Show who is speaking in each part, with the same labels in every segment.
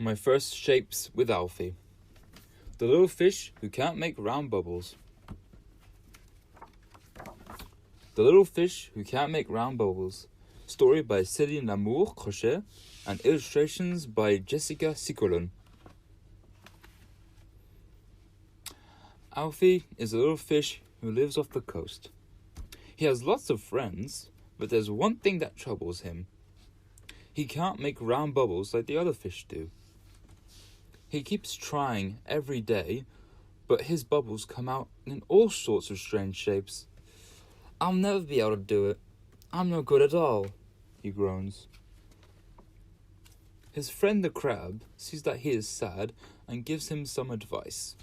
Speaker 1: My first shapes with Alfie. The little fish who can't make round bubbles. The little fish who can't make round bubbles. Story by Céline Lamour Crochet and illustrations by Jessica Sicolon. Alfie is a little fish who lives off the coast. He has lots of friends, but there's one thing that troubles him. He can't make round bubbles like the other fish do. He keeps trying every day, but his bubbles come out in all sorts of strange shapes. "I'll never be able to do it. I'm no good at all," he groans. His friend the crab sees that he is sad and gives him some advice.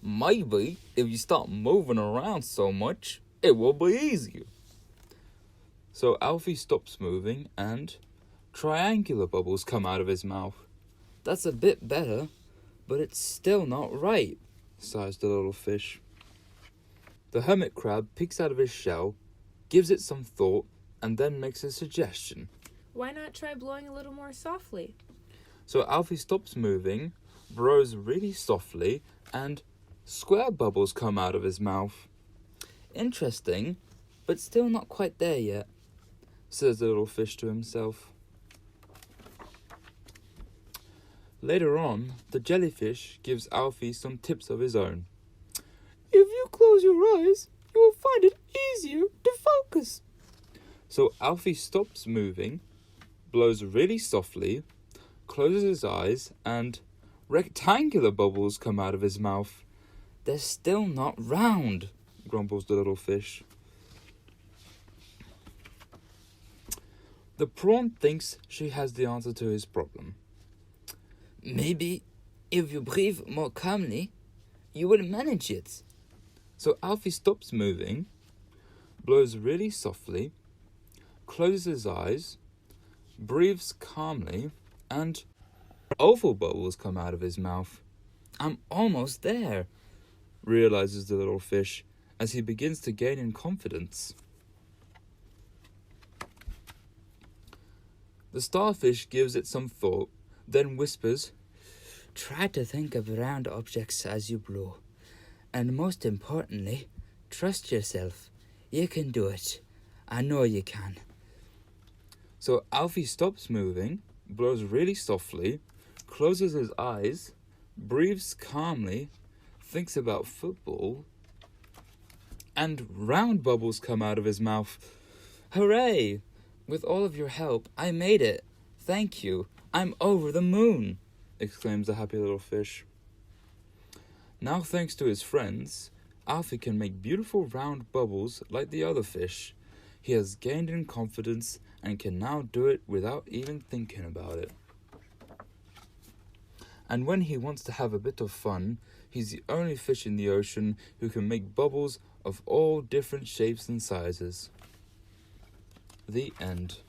Speaker 1: "Maybe if you stop moving around so much, it will be easier." So Alfie stops moving and triangular bubbles come out of his mouth. "That's a bit better, but it's still not right," sighs the little fish. The hermit crab peeks out of his shell, gives it some thought, and then makes a suggestion.
Speaker 2: "Why not try blowing a little more softly?"
Speaker 1: So Alfie stops moving, blows really softly, and square bubbles come out of his mouth. "Interesting, but still not quite there yet," says the little fish to himself. Later on, the jellyfish gives Alfie some tips of his own. "If you close your eyes, you will find it easier to focus." So Alfie stops moving, blows really softly, closes his eyes, and rectangular bubbles come out of his mouth. "They're still not round," grumbles the little fish. The prawn thinks she has the answer to his problem. "Maybe if you breathe more calmly, you will manage it." So Alfie stops moving, blows really softly, closes his eyes, breathes calmly, and oval bubbles come out of his mouth. "I'm almost there," realizes the little fish as he begins to gain in confidence. The starfish gives it some thought, then whispers, "Try to think of round objects as you blow. And most importantly, trust yourself. You can do it. I know you can." So Alfie stops moving, blows really softly, closes his eyes, breathes calmly, thinks about football, and round bubbles come out of his mouth. "Hooray! With all of your help, I made it. Thank you. I'm over the moon," exclaims the happy little fish. Now, thanks to his friends, Alfie can make beautiful round bubbles like the other fish. He has gained in confidence and can now do it without even thinking about it. And when he wants to have a bit of fun, he's the only fish in the ocean who can make bubbles of all different shapes and sizes. The end.